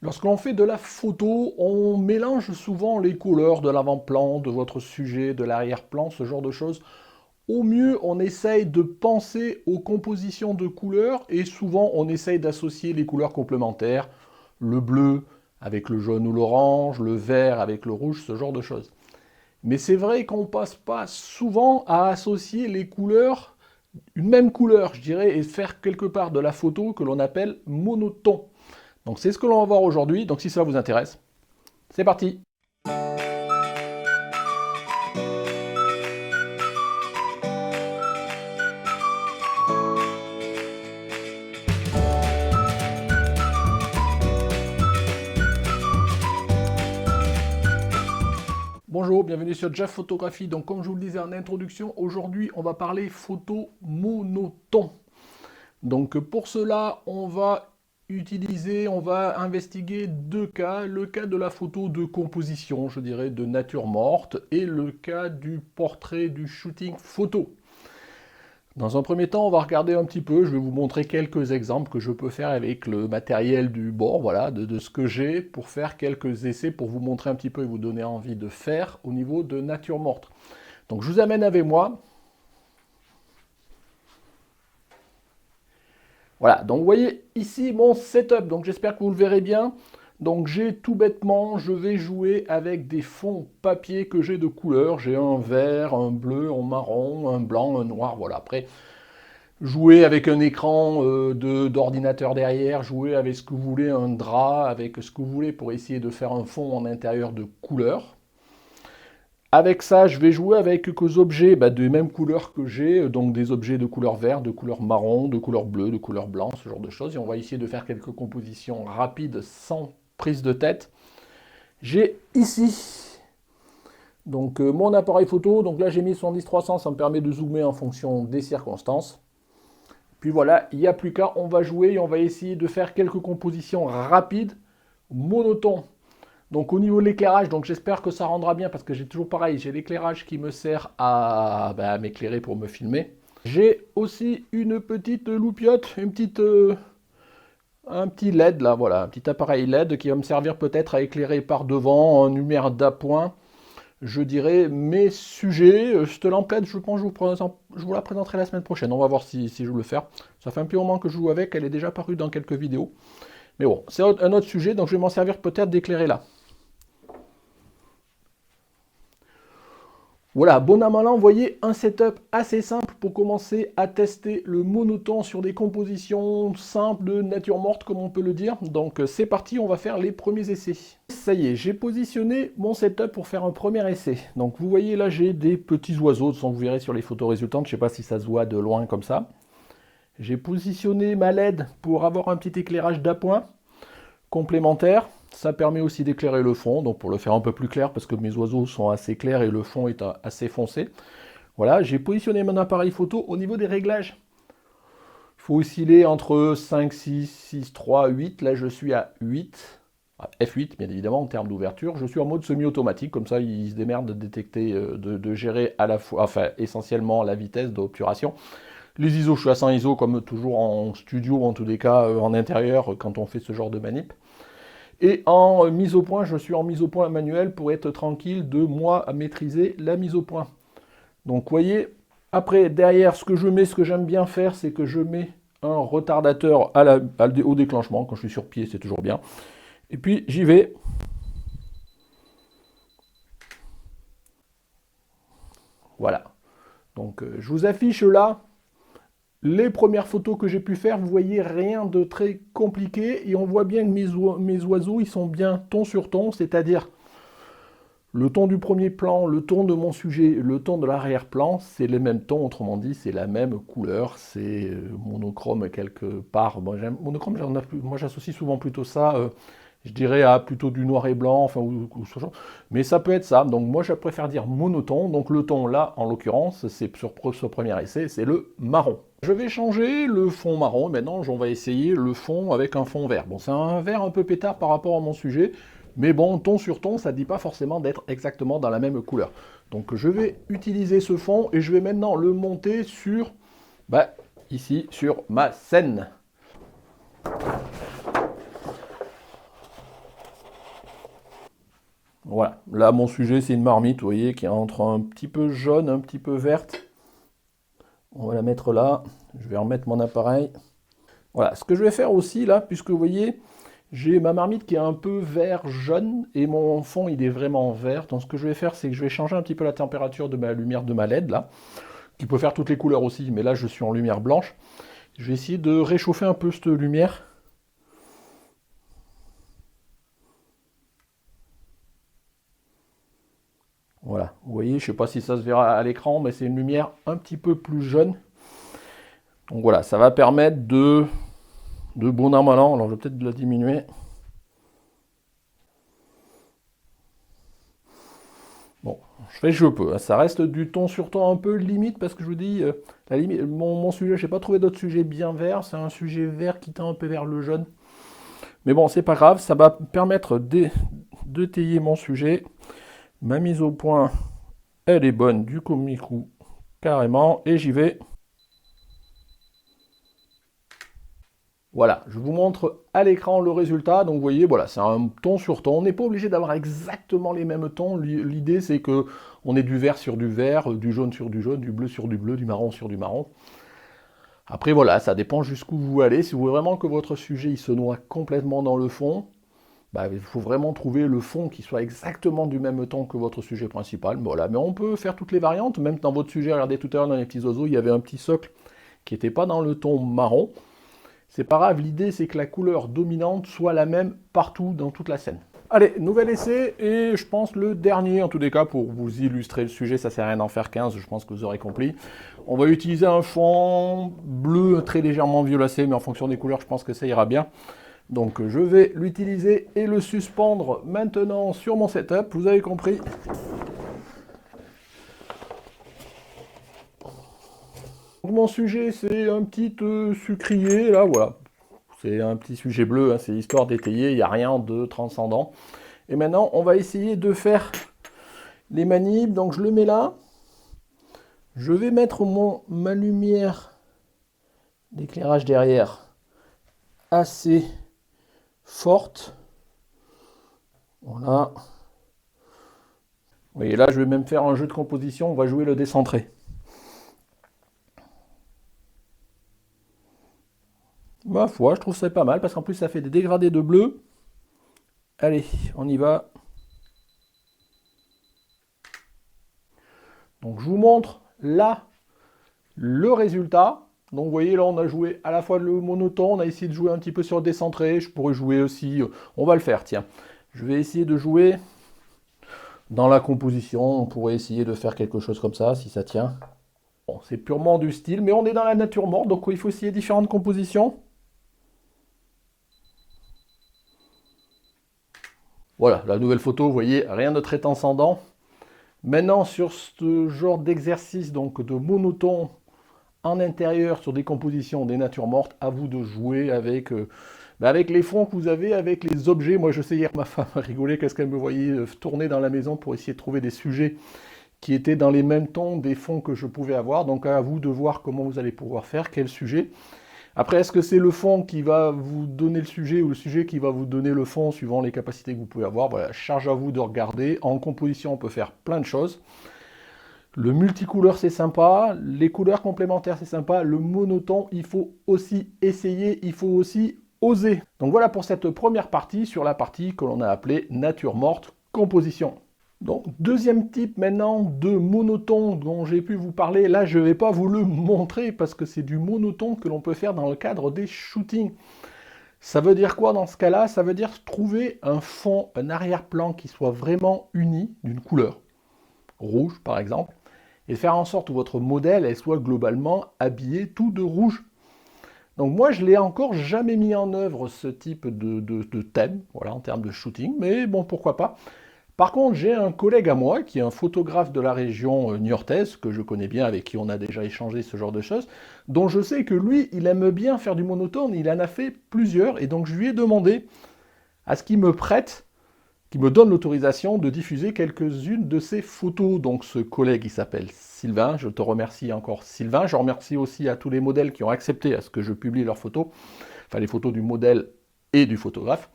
Lorsque l'on fait de la photo, on mélange souvent les couleurs de l'avant-plan, de votre sujet, de l'arrière-plan, ce genre de choses. Au mieux, on essaye de penser aux compositions de couleurs et souvent on essaye d'associer les couleurs complémentaires, le bleu avec le jaune ou l'orange, le vert avec le rouge, ce genre de choses. Mais c'est vrai qu'on passe pas souvent à associer les couleurs, une même couleur, je dirais, et faire quelque part de la photo que l'on appelle monotone. Donc c'est ce que l'on va voir aujourd'hui, donc si ça vous intéresse, c'est parti. Bonjour, bienvenue sur Jeff Photographie. Donc comme je vous le disais en introduction, aujourd'hui on va parler photo monotone. Donc pour cela, on va investiguer deux cas, le cas de la photo de composition, je dirais de nature morte, et le cas du portrait du shooting photo. Dans un premier temps, on va regarder un petit peu, je vais vous montrer quelques exemples que je peux faire avec le matériel du bord, voilà, de ce que j'ai pour faire quelques essais pour vous montrer un petit peu et vous donner envie de faire au niveau de nature morte. Donc je vous amène avec moi. Voilà, donc vous voyez ici mon setup, donc j'espère que vous le verrez bien. Donc j'ai tout bêtement, je vais jouer avec des fonds papier que j'ai de couleurs. J'ai un vert, un bleu, un marron, un blanc, un noir, voilà. Après, jouer avec un écran d'ordinateur derrière, jouer avec ce que vous voulez, un drap, avec ce que vous voulez pour essayer de faire un fond en intérieur de couleurs. Avec ça, je vais jouer avec quelques objets des mêmes couleurs que j'ai, donc des objets de couleur vert, de couleur marron, de couleur bleue, de couleur blanc, ce genre de choses. Et on va essayer de faire quelques compositions rapides sans prise de tête. J'ai ici mon appareil photo, donc là j'ai mis 70-300, ça me permet de zoomer en fonction des circonstances. Puis voilà, il n'y a plus qu'à, on va jouer et on va essayer de faire quelques compositions rapides, monotones. Donc au niveau de l'éclairage, donc j'espère que ça rendra bien parce que j'ai toujours pareil, j'ai l'éclairage qui me sert à m'éclairer pour me filmer. J'ai aussi une petite loupiote, un petit LED là, voilà, un petit appareil LED qui va me servir peut-être à éclairer par devant en lumière d'appoint, je dirais mes sujets. Cette lampe LED, je pense que je vous la présenterai la semaine prochaine. On va voir si je veux le faire. Ça fait un petit moment que je joue avec, elle est déjà parue dans quelques vidéos. Mais bon, c'est un autre sujet, donc je vais m'en servir peut-être d'éclairer là. Voilà, bon à malin, vous voyez un setup assez simple pour commencer à tester le monotone sur des compositions simples de nature morte, comme on peut le dire. Donc c'est parti, on va faire les premiers essais. Ça y est, j'ai positionné mon setup pour faire un premier essai. Donc vous voyez là, j'ai des petits oiseaux, vous verrez sur les photos résultantes, je ne sais pas si ça se voit de loin comme ça. J'ai positionné ma LED pour avoir un petit éclairage d'appoint complémentaire. Ça permet aussi d'éclairer le fond, donc pour le faire un peu plus clair, parce que mes oiseaux sont assez clairs et le fond est assez foncé. Voilà, j'ai positionné mon appareil photo au niveau des réglages. Il faut osciller entre 5, 6, 6, 3, 8. Là, je suis à 8. F8, bien évidemment, en termes d'ouverture. Je suis en mode semi-automatique, comme ça, il se démerde de détecter, de gérer à la fois, enfin, essentiellement la vitesse d'obturation. Les ISO, je suis à 100 ISO, comme toujours en studio, en tous les cas, en intérieur, quand on fait ce genre de manip. Et en mise au point, je suis en mise au point manuelle pour être tranquille de moi à maîtriser la mise au point. Donc vous voyez, après derrière ce que je mets, ce que j'aime bien faire, c'est que je mets un retardateur au déclenchement. Quand je suis sur pied, c'est toujours bien. Et puis j'y vais. Voilà. Donc je vous affiche là les premières photos que j'ai pu faire. Vous voyez, rien de très compliqué. Et on voit bien que mes oiseaux, ils sont bien ton sur ton, c'est-à-dire le ton du premier plan, le ton de mon sujet, le ton de l'arrière-plan, c'est le même ton, autrement dit, c'est la même couleur, c'est monochrome quelque part. Bon, monochrome, moi j'associe souvent plutôt ça, je dirais à plutôt du noir et blanc, enfin, ou ce genre. Mais ça peut être ça, donc moi je préfère dire monotone, donc le ton là, en l'occurrence, c'est sur ce premier essai, c'est le marron. Je vais changer le fond marron, maintenant on va essayer le fond avec un fond vert. Bon, c'est un vert un peu pétard par rapport à mon sujet, mais bon, ton sur ton, ça ne dit pas forcément d'être exactement dans la même couleur. Donc je vais utiliser ce fond et je vais maintenant le monter sur, ici, sur ma scène. Voilà, là mon sujet c'est une marmite, vous voyez, qui est entre un petit peu jaune, un petit peu verte. On va la mettre là, je vais remettre mon appareil. Voilà, ce que je vais faire aussi là, puisque vous voyez, j'ai ma marmite qui est un peu vert jaune et mon fond il est vraiment vert. Donc ce que je vais faire, c'est que je vais changer un petit peu la température de ma lumière de ma LED là, qui peut faire toutes les couleurs aussi, mais là je suis en lumière blanche. Je vais essayer de réchauffer un peu cette lumière. Voilà, vous voyez, je ne sais pas si ça se verra à l'écran, mais c'est une lumière un petit peu plus jaune. Donc voilà, ça va permettre de bon an mal an, alors je vais peut-être la diminuer. Bon, je fais ce que je peux, ça reste du ton sur ton un peu limite, parce que je vous dis, la limite, mon sujet, je n'ai pas trouvé d'autres sujets bien verts, c'est un sujet vert qui tend un peu vers le jaune. Mais bon, c'est pas grave, ça va permettre d'étayer mon sujet. Ma mise au point, elle est bonne du premier coup, carrément, et j'y vais. Voilà, je vous montre à l'écran le résultat. Donc vous voyez, voilà, c'est un ton sur ton. On n'est pas obligé d'avoir exactement les mêmes tons. L'idée, c'est que on ait du vert sur du vert, du jaune sur du jaune, du bleu sur du bleu, du marron sur du marron. Après, voilà, ça dépend jusqu'où vous allez. Si vous voulez vraiment que votre sujet il se noie complètement dans le fond, bah, il faut vraiment trouver le fond qui soit exactement du même ton que votre sujet principal. Voilà, mais on peut faire toutes les variantes. Même dans votre sujet, regardez tout à l'heure dans les petits oiseaux, il y avait un petit socle qui n'était pas dans le ton marron. C'est pas grave, l'idée c'est que la couleur dominante soit la même partout dans toute la scène. Allez, nouvel essai, et je pense le dernier en tous les cas pour vous illustrer le sujet, ça sert à rien d'en faire 15, je pense que vous aurez compris. On va utiliser un fond bleu très légèrement violacé, mais en fonction des couleurs, je pense que ça ira bien. Donc je vais l'utiliser et le suspendre maintenant sur mon setup, vous avez compris. Mon sujet, c'est un petit sucrier, là, voilà. C'est un petit sujet bleu, hein, c'est histoire d'étayer, il n'y a rien de transcendant. Et maintenant, on va essayer de faire les manips. Donc je le mets là. Je vais mettre ma lumière d'éclairage derrière assez forte. Voilà. Vous voyez, là, je vais même faire un jeu de composition, on va jouer le décentré. Ma foi, je trouve ça pas mal, parce qu'en plus, ça fait des dégradés de bleu. Allez, on y va. Donc, je vous montre là le résultat. Donc, vous voyez, là, on a joué à la fois le monotone, on a essayé de jouer un petit peu sur le décentré. Je pourrais jouer aussi, on va le faire, tiens. Je vais essayer de jouer dans la composition. On pourrait essayer de faire quelque chose comme ça, si ça tient. Bon, c'est purement du style, mais on est dans la nature morte, donc il faut essayer différentes compositions. Voilà, la nouvelle photo, vous voyez, rien de très transcendant. Maintenant, sur ce genre d'exercice, donc de monotone en intérieur, sur des compositions des natures mortes, à vous de jouer avec, avec les fonds que vous avez, avec les objets. Moi, je sais, hier, ma femme a rigolé, qu'est-ce qu'elle me voyait tourner dans la maison pour essayer de trouver des sujets qui étaient dans les mêmes tons des fonds que je pouvais avoir. Donc, à vous de voir comment vous allez pouvoir faire, quel sujet. Après, est-ce que c'est le fond qui va vous donner le sujet ou le sujet qui va vous donner le fond suivant les capacités que vous pouvez avoir? Voilà, charge à vous de regarder. En composition, on peut faire plein de choses. Le multicouleur, c'est sympa. Les couleurs complémentaires, c'est sympa. Le monotone, il faut aussi essayer, il faut aussi oser. Donc voilà pour cette première partie sur la partie que l'on a appelée nature morte, composition. Donc, deuxième type maintenant de monotone dont j'ai pu vous parler. Là, je ne vais pas vous le montrer parce que c'est du monotone que l'on peut faire dans le cadre des shootings. Ça veut dire quoi dans ce cas-là? Ça veut dire trouver un fond, un arrière-plan qui soit vraiment uni d'une couleur, rouge par exemple, et faire en sorte que votre modèle elle soit globalement habillé tout de rouge. Donc moi, je l'ai encore jamais mis en œuvre ce type de thème, voilà, en termes de shooting, mais bon, pourquoi pas. Par contre, j'ai un collègue à moi qui est un photographe de la région niortaise, que je connais bien, avec qui on a déjà échangé ce genre de choses, dont je sais que lui, il aime bien faire du monotone, il en a fait plusieurs, et donc je lui ai demandé à ce qu'il me prête, qu'il me donne l'autorisation de diffuser quelques-unes de ses photos. Donc ce collègue, il s'appelle Sylvain, je te remercie encore Sylvain, je remercie aussi à tous les modèles qui ont accepté à ce que je publie leurs photos, enfin les photos du modèle et du photographe.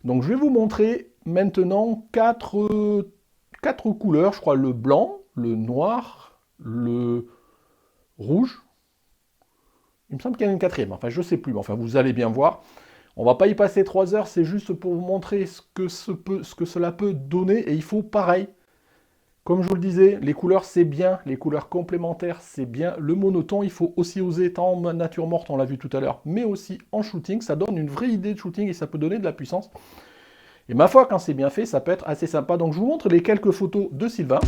Donc je vais vous montrer maintenant quatre couleurs, je crois, le blanc, le noir, le rouge. Il me semble qu'il y en a une quatrième, enfin je sais plus, mais enfin vous allez bien voir. On va pas y passer 3 heures, c'est juste pour vous montrer ce que cela peut donner, et il faut pareil. Comme je vous le disais, les couleurs c'est bien, les couleurs complémentaires c'est bien, le monotone il faut aussi oser tant en nature morte, on l'a vu tout à l'heure, mais aussi en shooting, ça donne une vraie idée de shooting et ça peut donner de la puissance. Et ma foi, quand c'est bien fait, ça peut être assez sympa. Donc je vous montre les quelques photos de Sylvain.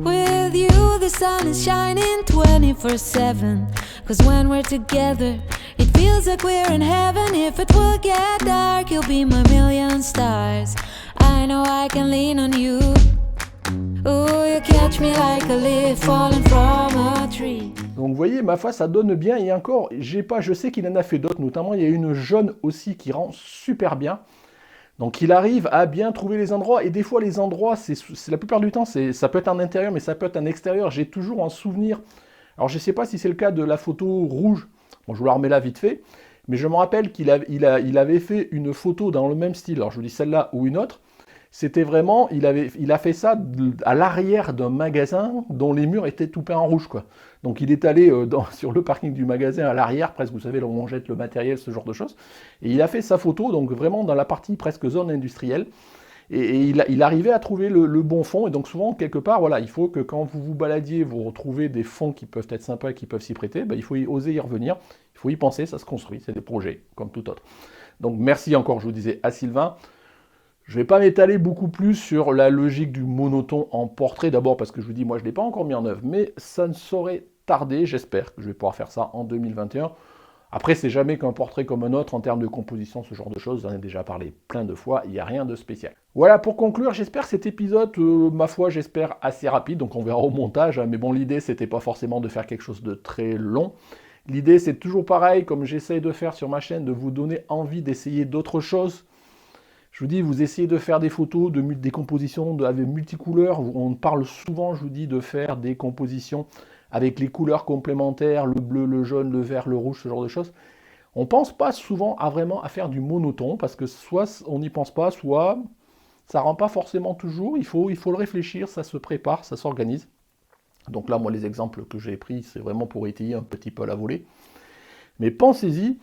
With you, the sun is shining 24/7. 'Cause when we're together, it feels like we're in heaven. If it will get dark, you'll be my million stars. I know I can lean on you. Oh, you catch me like a leaf falling from a tree. Donc vous voyez, ma foi, ça donne bien. Et encore, je sais qu'il en a fait d'autres, notamment il y a une jaune aussi qui rend super bien. Donc il arrive à bien trouver les endroits, et des fois les endroits, c'est la plupart du temps, ça peut être en intérieur, mais ça peut être en extérieur. J'ai toujours un souvenir, alors je ne sais pas si c'est le cas de la photo rouge, bon je vous la remets là vite fait, mais je me rappelle qu'il avait fait une photo dans le même style, alors je vous dis celle-là ou une autre, c'était vraiment, il a fait ça à l'arrière d'un magasin dont les murs étaient tout peints en rouge, quoi. Donc il est allé sur le parking du magasin à l'arrière, presque, vous savez, là où on jette le matériel, ce genre de choses. Et il a fait sa photo, donc vraiment dans la partie presque zone industrielle. Et il arrivait à trouver le bon fond. Et donc souvent, quelque part, voilà, il faut que quand vous vous baladiez, vous retrouvez des fonds qui peuvent être sympas et qui peuvent s'y prêter, ben, il faut oser y revenir, il faut y penser, ça se construit, c'est des projets, comme tout autre. Donc merci encore, je vous disais, à Sylvain. Je ne vais pas m'étaler beaucoup plus sur la logique du monotone en portrait, d'abord parce que je vous dis, moi je ne l'ai pas encore mis en œuvre, mais ça ne saurait tarder, j'espère que je vais pouvoir faire ça en 2021. Après, c'est jamais qu'un portrait comme un autre en termes de composition, ce genre de choses, j'en ai déjà parlé plein de fois, il n'y a rien de spécial. Voilà, pour conclure, j'espère cet épisode, ma foi, j'espère assez rapide, donc on verra au montage, hein, mais bon, l'idée, c'était pas forcément de faire quelque chose de très long. L'idée, c'est toujours pareil, comme j'essaye de faire sur ma chaîne, de vous donner envie d'essayer d'autres choses. Je vous dis, vous essayez de faire des photos, des compositions avec multicouleurs. On parle souvent, je vous dis, de faire des compositions avec les couleurs complémentaires, le bleu, le jaune, le vert, le rouge, ce genre de choses. On ne pense pas souvent vraiment à faire du monotone, parce que soit on n'y pense pas, soit ça ne rend pas forcément toujours. Il faut le réfléchir, ça se prépare, ça s'organise. Donc là, moi, les exemples que j'ai pris, c'est vraiment pour étayer un petit peu la volée. Mais pensez-y.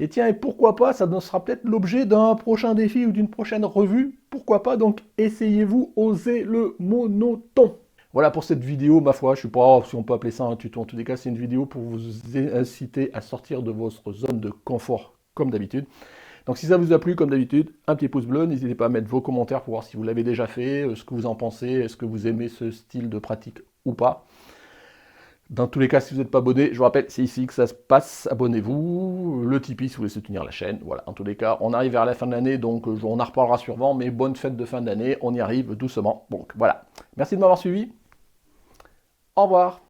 Et tiens, et pourquoi pas, ça sera peut-être l'objet d'un prochain défi ou d'une prochaine revue. Pourquoi pas, donc essayez-vous, osez le monotone. Voilà pour cette vidéo, ma foi, je ne sais pas si on peut appeler ça un tuto. En tous les cas, c'est une vidéo pour vous inciter à sortir de votre zone de confort, comme d'habitude. Donc si ça vous a plu, comme d'habitude, un petit pouce bleu. N'hésitez pas à mettre vos commentaires pour voir si vous l'avez déjà fait, ce que vous en pensez, est-ce que vous aimez ce style de pratique ou pas. Dans tous les cas, si vous n'êtes pas abonné, je vous rappelle, c'est ici que ça se passe. Abonnez-vous. Le Tipeee si vous voulez soutenir la chaîne. Voilà, en tous les cas, on arrive vers la fin de l'année, donc on en reparlera sûrement, mais bonne fête de fin d'année. On y arrive doucement. Donc voilà. Merci de m'avoir suivi. Au revoir.